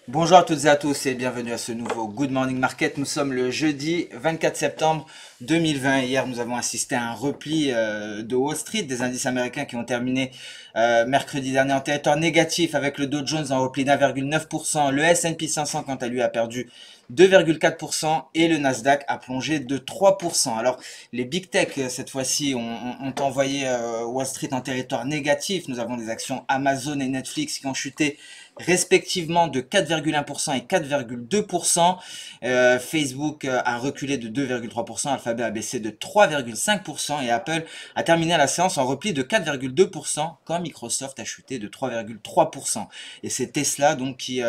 Bonjour à toutes et à tous et bienvenue à ce nouveau Good Morning Market. Nous sommes le jeudi 24 septembre 2020. Hier, nous avons assisté à un repli de Wall Street, des indices américains qui ont terminé mercredi dernier en territoire négatif avec le Dow Jones en repli d'1,9%. Le S&P 500, quant à lui, a perdu 2,4% et le Nasdaq a plongé de 3%. Alors, les big tech, cette fois-ci, ont envoyé Wall Street en territoire négatif. Nous avons des actions Amazon et Netflix qui ont chuté respectivement de 4,1% et 4,2%. Facebook a reculé de 2,3%, Alphabet a baissé de 3,5% et Apple a terminé la séance en repli de 4,2% quand Microsoft a chuté de 3,3%. Et c'est Tesla donc qui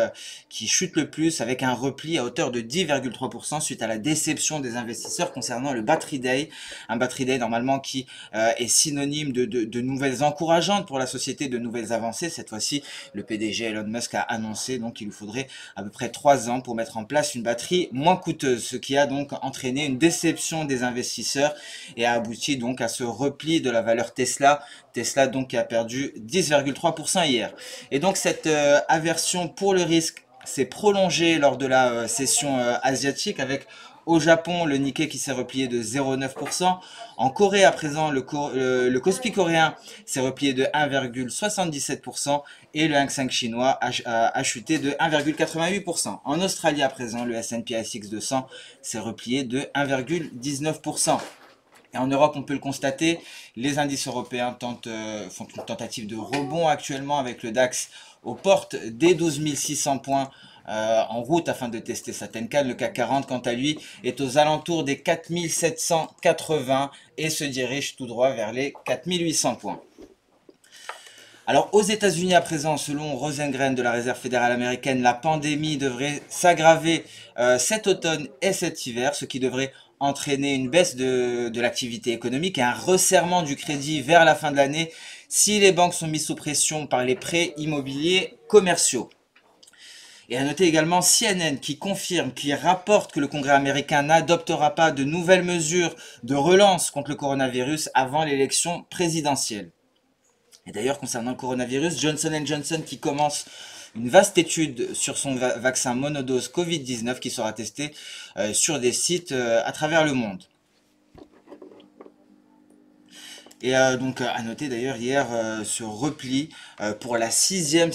chute le plus avec un repli à hauteur de 10,3% suite à la déception des investisseurs concernant le Battery Day. Un Battery Day normalement qui est synonyme de nouvelles encourageantes pour la société, de nouvelles avancées. Cette fois-ci, le PDG Elon Musk a annoncé donc qu'il lui faudrait à peu près 3 ans pour mettre en place une batterie moins coûteuse, ce qui a donc entraîné une déception des investisseurs et a abouti donc à ce repli de la valeur Tesla. Tesla donc qui a perdu 10,3% hier. Et donc cette aversion pour le risque s'est prolongée lors de la session asiatique avec au Japon, le Nikkei qui s'est replié de 0,9%. En Corée, à présent, le Kospi coréen s'est replié de 1,77% et le Hang Seng chinois a chuté de 1,88%. En Australie, à présent, le S&P ASX 200 s'est replié de 1,19%. Et en Europe, on peut le constater, les indices européens font une tentative de rebond actuellement avec le DAX aux portes des 12 600 points en route afin de tester sa Tenkan. Le CAC 40, quant à lui, est aux alentours des 4 780 et se dirige tout droit vers les 4 800 points. Alors aux États-Unis à présent, selon Rosengren de la Réserve fédérale américaine, la pandémie devrait s'aggraver cet automne et cet hiver, ce qui devrait entraîner une baisse de l'activité économique et un resserrement du crédit vers la fin de l'année si les banques sont mises sous pression par les prêts immobiliers commerciaux. Et à noter également CNN qui rapporte que le Congrès américain n'adoptera pas de nouvelles mesures de relance contre le coronavirus avant l'élection présidentielle. Et d'ailleurs, concernant le coronavirus, Johnson & Johnson qui commence une vaste étude sur son vaccin monodose Covid-19 qui sera testé sur des sites à travers le monde. Et donc à noter d'ailleurs hier ce repli pour la 6e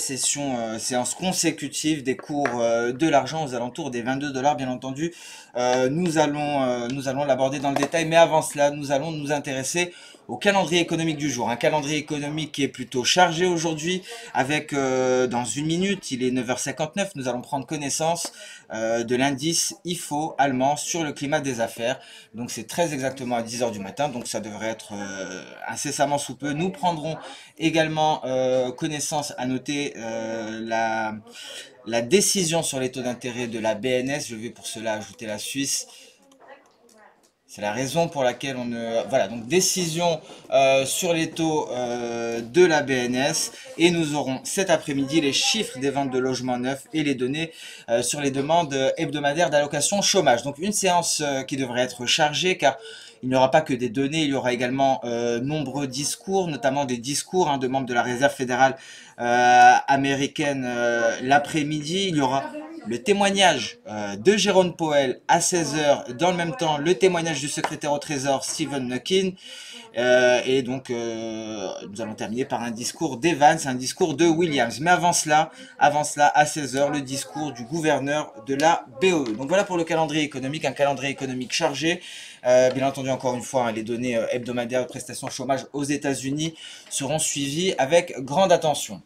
séance consécutive des cours de l'argent aux alentours des 22 dollars. Bien entendu, nous allons l'aborder dans le détail, mais avant cela, nous allons nous intéresser au calendrier économique du jour. Un calendrier économique qui est plutôt chargé aujourd'hui avec dans une minute, il est 9h59, nous allons prendre connaissance de l'indice IFO allemand sur le climat des affaires. Donc c'est très exactement à 10h du matin, donc ça devrait être incessamment sous peu. Nous prendrons également connaissance, à noter la décision sur les taux d'intérêt de la BNS. Je vais pour cela ajouter la Suisse. C'est la raison pour laquelle on ne... Voilà, donc décision sur les taux de la BNS. Et nous aurons cet après-midi les chiffres des ventes de logements neufs et les données sur les demandes hebdomadaires d'allocation chômage. Donc une séance qui devrait être chargée car il n'y aura pas que des données, il y aura également nombreux discours, notamment des discours de membres de la Réserve fédérale américaine l'après-midi. Il y aura le témoignage de Jérôme Powell à 16h, dans le même temps le témoignage du secrétaire au Trésor Stephen Mnuchin, et donc nous allons terminer par un discours d'Evans, un discours de Williams. Mais avant cela à 16h, le discours du gouverneur de la BOE. Donc voilà pour le calendrier économique, un calendrier économique chargé. Bien entendu, encore une fois, les données hebdomadaires de prestations chômage aux États-Unis seront suivies avec grande attention.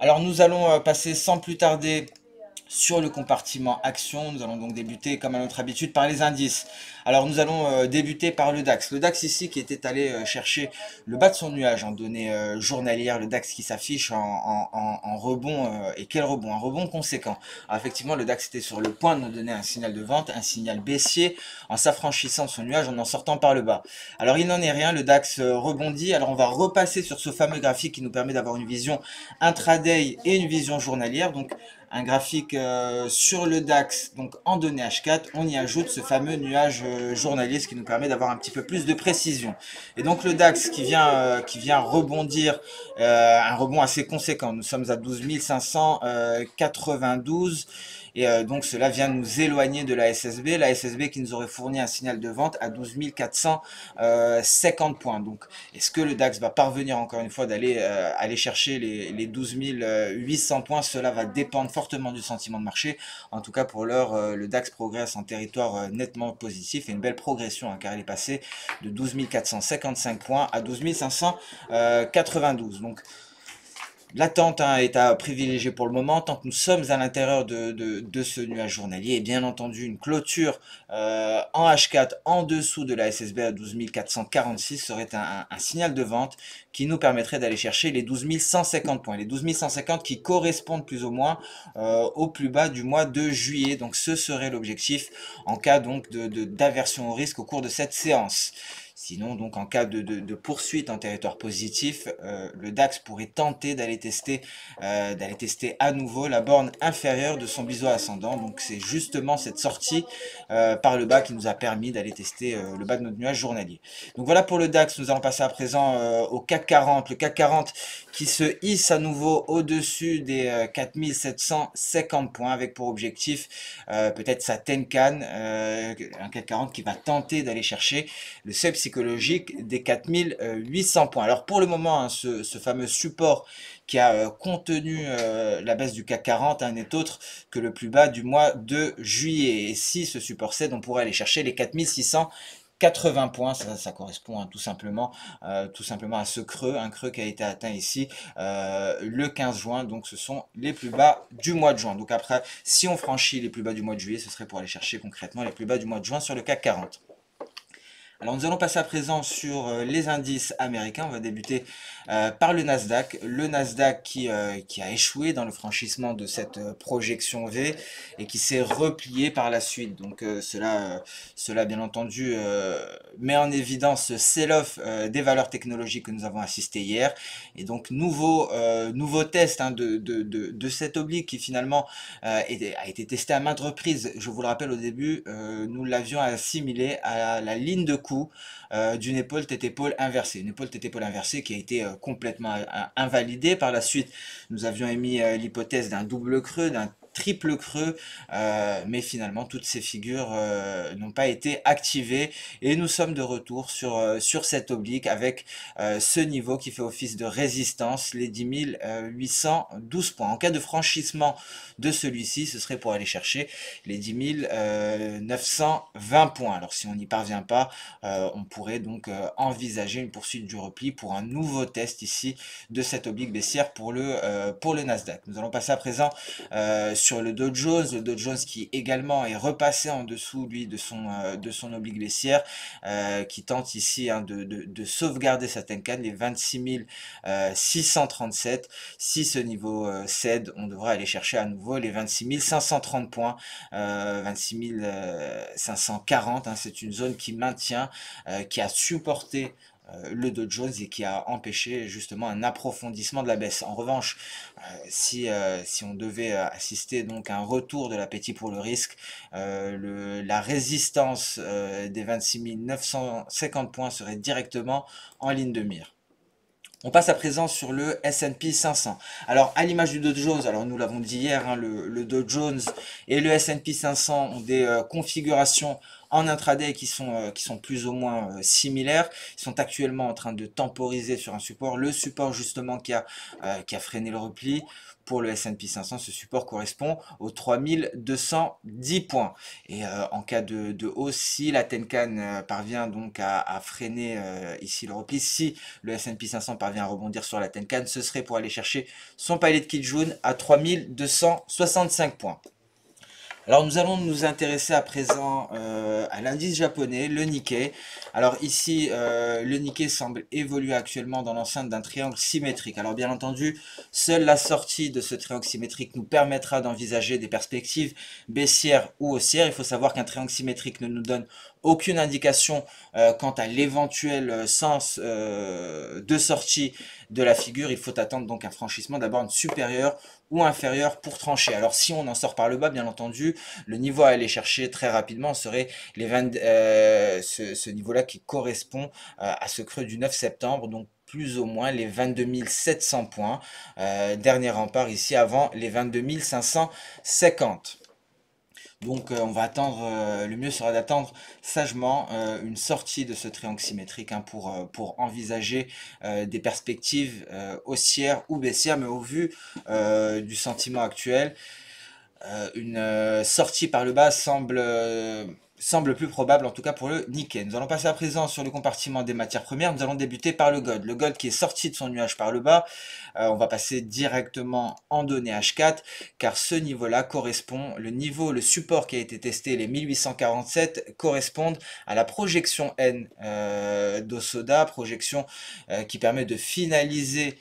Alors nous allons passer sans plus tarder sur le compartiment action. Nous allons donc débuter comme à notre habitude par les indices. Alors nous allons débuter par le DAX. Le DAX ici qui était allé chercher le bas de son nuage en données journalières. Le DAX qui s'affiche en rebond. Et quel rebond? Un rebond conséquent. Alors effectivement le DAX était sur le point de nous donner un signal de vente, un signal baissier en s'affranchissant de son nuage, en sortant par le bas. Alors il n'en est rien, le DAX rebondit. Alors on va repasser sur ce fameux graphique qui nous permet d'avoir une vision intraday et une vision journalière. Donc un graphique sur le DAX, donc en données H4, on y ajoute ce fameux nuage journalier, ce qui nous permet d'avoir un petit peu plus de précision. Et donc le DAX qui vient rebondir, un rebond assez conséquent. Nous sommes à 12 592. Et donc cela vient nous éloigner de la SSB qui nous aurait fourni un signal de vente à 12 450 points. Donc est-ce que le DAX va parvenir encore une fois d'aller aller chercher les 12 800 points? Cela va dépendre fortement du sentiment de marché. En tout cas pour l'heure, le DAX progresse en territoire nettement positif et une belle progression, hein, car il est passé de 12 455 points à 12 592. Donc l'attente, hein, est à privilégier pour le moment, tant que nous sommes à l'intérieur de ce nuage journalier. Et bien entendu, une clôture en H4 en dessous de la SSB à 12 446 serait un signal de vente qui nous permettrait d'aller chercher les 12 150 points. Les 12 150 qui correspondent plus ou moins au plus bas du mois de juillet. Donc ce serait l'objectif en cas donc d'aversion au risque au cours de cette séance. Sinon, donc en cas de poursuite en territoire positif, le DAX pourrait tenter d'aller tester à nouveau la borne inférieure de son biseau ascendant. Donc c'est justement cette sortie par le bas qui nous a permis d'aller tester le bas de notre nuage journalier. Donc voilà pour le DAX. Nous allons passer à présent au CAC 40. Le CAC 40 qui se hisse à nouveau au-dessus des 4750 points avec pour objectif peut-être sa Tenkan, un CAC 40 qui va tenter d'aller chercher le seuil psychologique des 4800 points. Alors pour le moment, hein, ce fameux support qui a contenu la baisse du CAC 40 hein, n'est autre que le plus bas du mois de juillet. Et si ce support cède, on pourrait aller chercher les 4680 points, ça correspond hein, tout simplement à ce creux, un creux qui a été atteint ici le 15 juin, donc ce sont les plus bas du mois de juin. Donc après, si on franchit les plus bas du mois de juillet, ce serait pour aller chercher concrètement les plus bas du mois de juin sur le CAC 40. Alors nous allons passer à présent sur les indices américains. On va débuter par le Nasdaq. Le Nasdaq qui a échoué dans le franchissement de cette projection V et qui s'est replié par la suite. Donc cela bien entendu met en évidence ce sell-off des valeurs technologiques que nous avons assisté hier. Et donc nouveau test hein, de cette oblique qui finalement a été testé à maintes reprises. Je vous le rappelle au début, nous l'avions assimilé à la ligne de coup d'une épaule tête-épaule inversée. Une épaule tête-épaule inversée qui a été complètement invalidée. Par la suite, nous avions émis l'hypothèse d'un double creux, d'un triple creux, mais finalement toutes ces figures n'ont pas été activées et nous sommes de retour sur cette oblique avec ce niveau qui fait office de résistance, les 10 812 points. En cas de franchissement de celui-ci, ce serait pour aller chercher les 10 920 points. Alors si on n'y parvient pas, on pourrait donc envisager une poursuite du repli pour un nouveau test ici de cette oblique baissière pour le Nasdaq. Nous allons passer à présent sur le Dow Jones qui également est repassé en dessous lui de son oblique baissière, qui tente ici hein, de sauvegarder sa Tenkan, les 26 637. Si ce niveau cède, on devra aller chercher à nouveau les 26 530 points, 26 540, hein, c'est une zone qui maintient, qui a supporté le Dow Jones et qui a empêché justement un approfondissement de la baisse. En revanche, si on devait assister donc à un retour de l'appétit pour le risque, la résistance des 26 950 points serait directement en ligne de mire. On passe à présent sur le S&P 500. Alors, à l'image du Dow Jones, alors nous l'avons dit hier, hein, le Dow Jones et le S&P 500 ont des configurations en intraday qui sont plus ou moins similaires. Ils sont actuellement en train de temporiser sur un support. Le support justement qui a freiné le repli. Pour le S&P 500, ce support correspond aux 3210 points. Et en cas de hausse, si la Tenkan parvient donc à freiner ici le repli, si le S&P 500 parvient à rebondir sur la Tenkan, ce serait pour aller chercher son palier de Kijun à 3265 points. Alors nous allons nous intéresser à présent à l'indice japonais, le Nikkei. Alors ici, le Nikkei semble évoluer actuellement dans l'enceinte d'un triangle symétrique. Alors bien entendu, seule la sortie de ce triangle symétrique nous permettra d'envisager des perspectives baissières ou haussières. Il faut savoir qu'un triangle symétrique ne nous donne aucune indication quant à l'éventuel sens de sortie de la figure. Il faut attendre donc un franchissement d'abord supérieur ou inférieur pour trancher. Alors si on en sort par le bas, bien entendu, le niveau à aller chercher très rapidement serait ce niveau-là qui correspond à ce creux du 9 septembre, donc plus ou moins les 22 700 points. Dernier rempart ici avant les 22 550. Donc on va attendre, le mieux sera d'attendre sagement une sortie de ce triangle symétrique hein, pour envisager des perspectives haussières ou baissières, mais au vu du sentiment actuel, une sortie par le bas semble plus probable, en tout cas pour le Nikkei. Nous allons passer à présent sur le compartiment des matières premières. Nous allons débuter par le gold. Le gold qui est sorti de son nuage par le bas. On va passer directement en données H4, car ce niveau-là correspond, le support qui a été testé, les 1847, correspondent à la projection N d'Osoda, projection qui permet de finaliser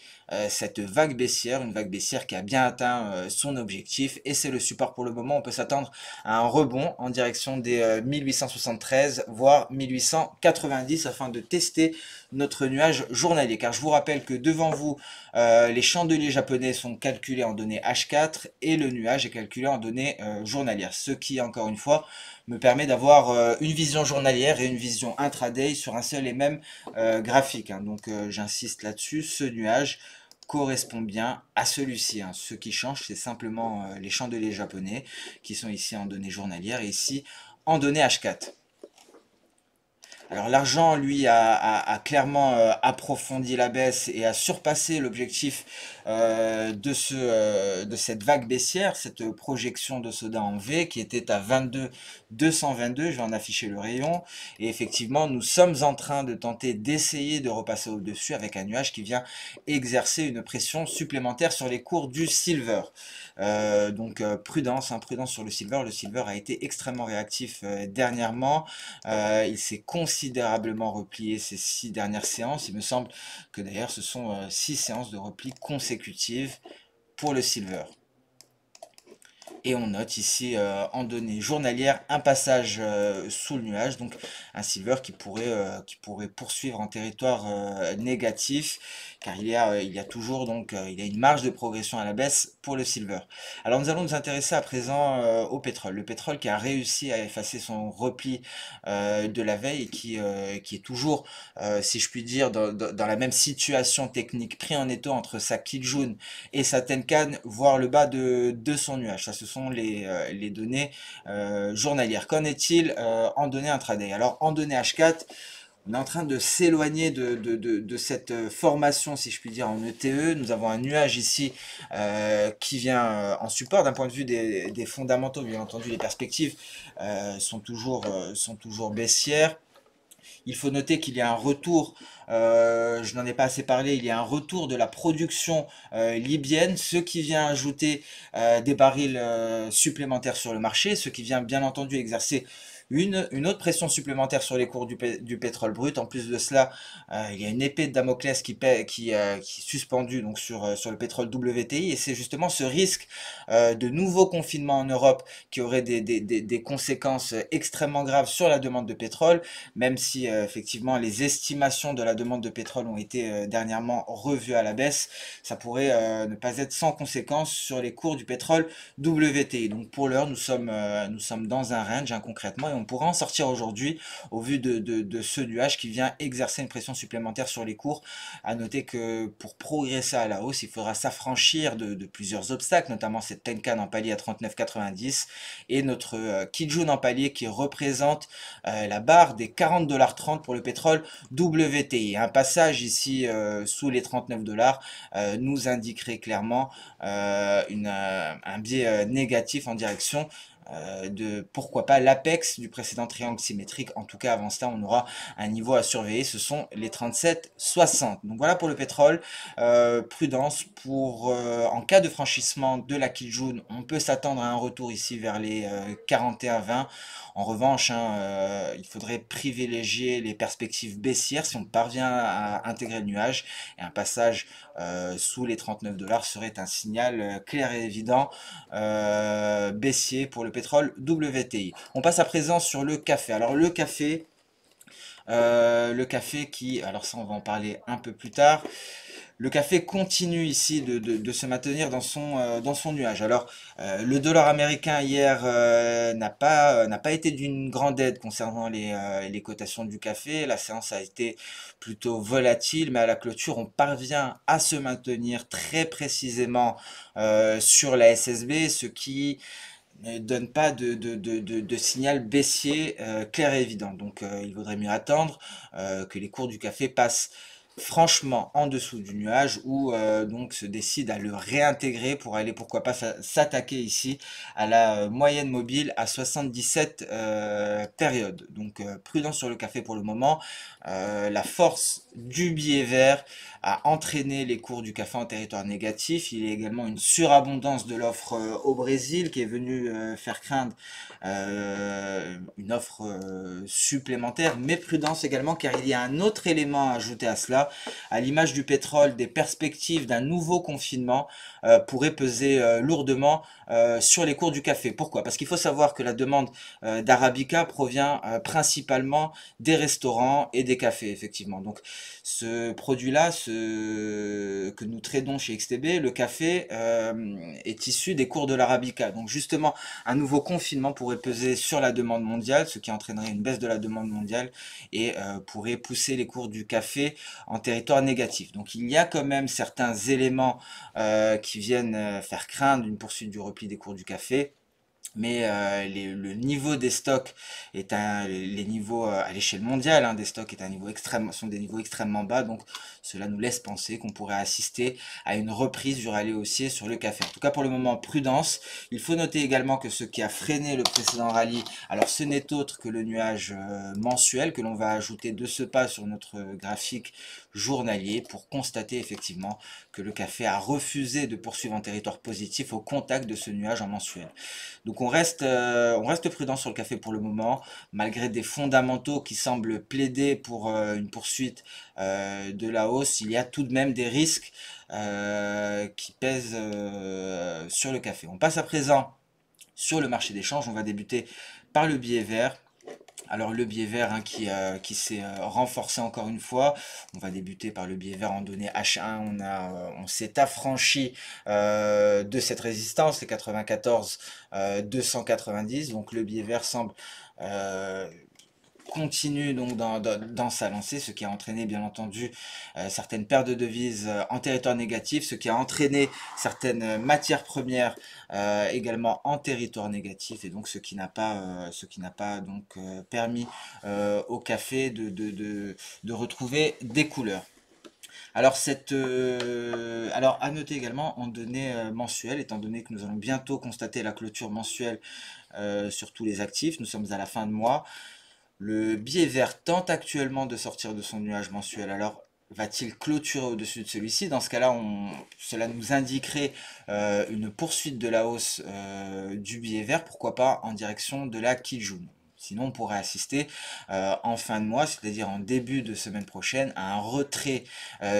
cette vague baissière, une vague baissière qui a bien atteint son objectif et c'est le support pour le moment. On peut s'attendre à un rebond en direction des 1873 voire 1890 afin de tester notre nuage journalier, car je vous rappelle que devant vous les chandeliers japonais sont calculés en données H4 et le nuage est calculé en données journalières, ce qui encore une fois me permet d'avoir une vision journalière et une vision intraday sur un seul et même graphique hein. Donc j'insiste là-dessus, ce nuage correspond bien à celui-ci hein. Ce qui change, c'est simplement les chandeliers japonais qui sont ici en données journalières et ici en données H4. Alors l'argent, lui, a clairement approfondi la baisse et a surpassé l'objectif de cette vague baissière, cette projection de Soda en V qui était à 22,222, je vais en afficher le rayon. Et effectivement, nous sommes en train de tenter d'essayer de repasser au-dessus avec un nuage qui vient exercer une pression supplémentaire sur les cours du silver. Donc prudence, hein, prudence sur le silver. Le silver a été extrêmement réactif dernièrement. Il s'est considérablement replié ces 6 dernières séances. Il me semble que d'ailleurs ce sont 6 séances de repli consécutives pour le silver. Et on note ici en données journalières un passage sous le nuage, donc un silver qui pourrait poursuivre en territoire négatif, car il y a toujours donc il y a une marge de progression à la baisse pour le silver. Alors nous allons nous intéresser à présent au pétrole. Le pétrole qui a réussi à effacer son repli de la veille et qui est toujours, si je puis dire, dans la même situation technique, pris en étau entre sa Kijun et sa Tenkan, voire le bas de son nuage. Ça, ce sont les données journalières. Qu'en est-il en données intraday? Alors en données H4, on est en train de s'éloigner de cette formation, si je puis dire, en ETE. Nous avons un nuage ici qui vient en support. D'un point de vue des fondamentaux, bien entendu, les perspectives sont toujours baissières. Il faut noter qu'il y a un retour, je n'en ai pas assez parlé, il y a un retour de la production libyenne, ce qui vient ajouter des barils supplémentaires sur le marché, ce qui vient bien entendu exercer une autre pression supplémentaire sur les cours du pétrole brut. En plus de cela, il y a une épée de Damoclès qui est suspendue donc sur le pétrole WTI et c'est justement ce risque de nouveaux confinements en Europe qui aurait des conséquences extrêmement graves sur la demande de pétrole, même si effectivement les estimations de la demande de pétrole ont été dernièrement revues à la baisse, ça pourrait ne pas être sans conséquence sur les cours du pétrole WTI. Donc pour l'heure, nous sommes dans un range hein, concrètement, et on pourra en sortir aujourd'hui au vu de ce nuage qui vient exercer une pression supplémentaire sur les cours. À noter que pour progresser à la hausse, il faudra s'affranchir de plusieurs obstacles, notamment cette Tenkan en palier à 39,90 et notre Kijun en palier qui représente la barre des 40,30 $ pour le pétrole WTI. Un passage ici sous les 39 $ nous indiquerait clairement un biais négatif en direction de pourquoi pas l'apex du précédent triangle symétrique. En tout cas avant cela on aura un niveau à surveiller, ce sont les 37,60. Donc voilà pour le pétrole. Prudence pour en cas de franchissement de la Kijun, on peut s'attendre à un retour ici vers les 41,20. En revanche hein, il faudrait privilégier les perspectives baissières si on parvient à intégrer le nuage, et un passage sous les 39 $ serait un signal clair et évident baissier pour le pétrole WTI. On passe à présent sur le café. Alors le café qui, alors ça on va en parler un peu plus tard. Le café continue ici de se maintenir dans son nuage. Alors, le dollar américain hier n'a pas été d'une grande aide concernant les cotations du café. La séance a été plutôt volatile, mais à la clôture, on parvient à se maintenir très précisément sur la SSB, ce qui ne donne pas de signal baissier clair et évident. Donc il vaudrait mieux attendre que les cours du café passent franchement en dessous du nuage ou donc se décide à le réintégrer pour aller pourquoi pas s'attaquer ici à la moyenne mobile à 77 périodes. Donc prudence sur le café pour le moment. La force du billet vert a entraîné les cours du café en territoire négatif. Il y a également une surabondance de l'offre au Brésil qui est venue faire craindre une offre supplémentaire, mais prudence également car il y a un autre élément à ajouter à cela. À l'image du pétrole, des perspectives d'un nouveau confinement pourraient peser lourdement sur les cours du café. Pourquoi? Parce qu'il faut savoir que la demande d'Arabica provient principalement des restaurants et des cafés, effectivement. Donc ce produit-là, que nous tradons chez XTB, le café, est issu des cours de l'Arabica. Donc justement, un nouveau confinement pourrait peser sur la demande mondiale, ce qui entraînerait une baisse de la demande mondiale et pourrait pousser les cours du café en territoire négatif. Donc il y a quand même certains éléments qui viennent faire craindre une poursuite du repli des cours du café. Mais le niveau des stocks les niveaux à l'échelle mondiale hein, des stocks sont des niveaux extrêmement bas, donc cela nous laisse penser qu'on pourrait assister à une reprise du rallye haussier sur le café. En tout cas pour le moment prudence. Il faut noter également que ce qui a freiné le précédent rallye, alors ce n'est autre que le nuage mensuel que l'on va ajouter de ce pas sur notre graphique journalier pour constater effectivement que le café a refusé de poursuivre en territoire positif au contact de ce nuage en mensuel. Donc on reste prudent sur le café pour le moment, malgré des fondamentaux qui semblent plaider pour une poursuite de la hausse. Il y a tout de même des risques qui pèsent sur le café. On passe à présent sur le marché des changes. On va débuter par le billet vert. Alors le biais vert hein, qui s'est renforcé encore une fois. On va débuter par le biais vert en données H1. On s'est affranchi de cette résistance, les 94 290. Donc le biais vert semble continue donc dans sa lancée, ce qui a entraîné bien entendu certaines pertes de devises en territoire négatif, ce qui a entraîné certaines matières premières également en territoire négatif, et donc ce qui n'a pas donc permis au café de retrouver des couleurs. Alors, alors à noter également en données mensuelles, étant donné que nous allons bientôt constater la clôture mensuelle sur tous les actifs, nous sommes à la fin de mois. Le billet vert tente actuellement de sortir de son nuage mensuel. Alors, va-t-il clôturer au-dessus de celui-ci? Dans ce cas-là, cela nous indiquerait une poursuite de la hausse du billet vert, pourquoi pas en direction de la Kijun. Sinon, on pourrait assister en fin de mois, c'est-à-dire en début de semaine prochaine, à un retrait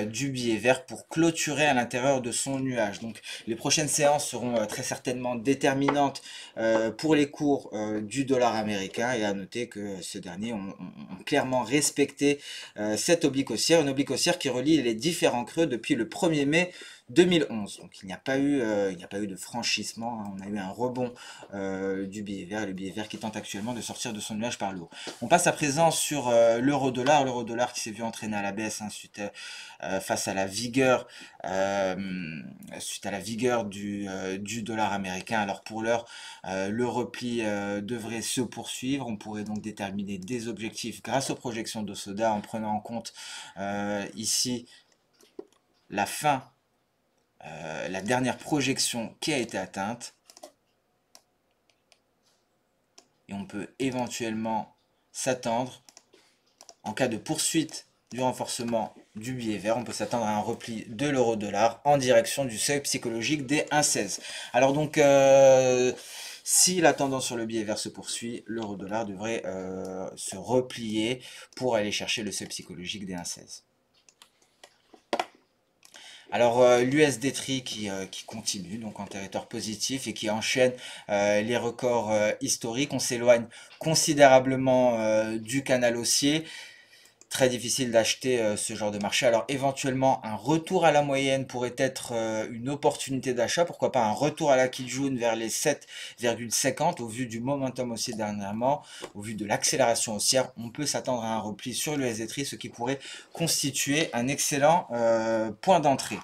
du billet vert pour clôturer à l'intérieur de son nuage. Donc, les prochaines séances seront très certainement déterminantes pour les cours du dollar américain. Et à noter que ce dernier ont clairement respecté cette oblique haussière, une oblique haussière qui relie les différents creux depuis le 1er mai 2011. Donc il n'y a pas eu de franchissement, hein. On a eu un rebond du billet vert, et le billet vert qui tente actuellement de sortir de son nuage par le haut. On passe à présent sur l'euro-dollar qui s'est vu entraîner à la baisse hein, face à la vigueur du dollar américain. Alors pour l'heure, le repli devrait se poursuivre. On pourrait donc déterminer des objectifs grâce aux projections d'Osoda en prenant en compte ici la dernière projection qui a été atteinte, et on peut éventuellement s'attendre, en cas de poursuite du renforcement du billet vert, on peut s'attendre à un repli de l'euro-dollar en direction du seuil psychologique des 1,16. Alors donc, si la tendance sur le billet vert se poursuit, l'euro-dollar devrait se replier pour aller chercher le seuil psychologique des 1,16. Alors l'USD TRI qui continue donc en territoire positif et qui enchaîne les records historiques. On s'éloigne considérablement du canal haussier. très difficile d'acheter ce genre de marché. Alors éventuellement un retour à la moyenne pourrait être une opportunité d'achat, pourquoi pas un retour à la Kijun vers les 7,50 au vu du momentum aussi dernièrement, au vu de l'accélération haussière, on peut s'attendre à un repli sur le SZ3, ce qui pourrait constituer un excellent point d'entrée.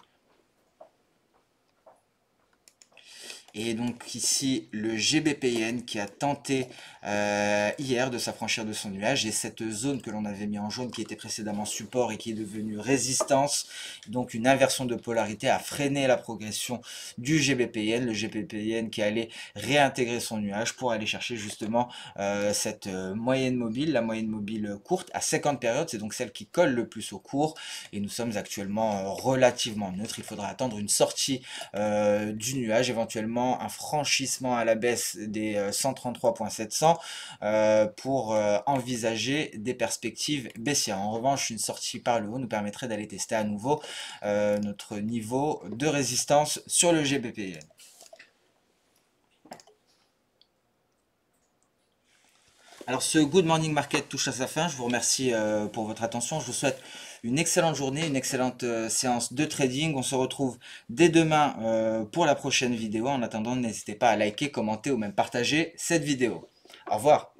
Et donc ici le GBPN qui a tenté hier de s'affranchir de son nuage, et cette zone que l'on avait mis en jaune qui était précédemment support et qui est devenue résistance, donc une inversion de polarité a freiné la progression du GBPN, le GBPN qui allait réintégrer son nuage pour aller chercher justement cette moyenne mobile, la moyenne mobile courte à 50 périodes, c'est donc celle qui colle le plus au cours, et nous sommes actuellement relativement neutres. Il faudra attendre une sortie du nuage, éventuellement un franchissement à la baisse des 133.700 pour envisager des perspectives baissières. En revanche, une sortie par le haut nous permettrait d'aller tester à nouveau notre niveau de résistance sur le GBPN. Alors ce Good Morning Market touche à sa fin, je vous remercie pour votre attention, je vous souhaite une excellente journée, une excellente séance de trading. On se retrouve dès demain pour la prochaine vidéo. En attendant, n'hésitez pas à liker, commenter ou même partager cette vidéo. Au revoir.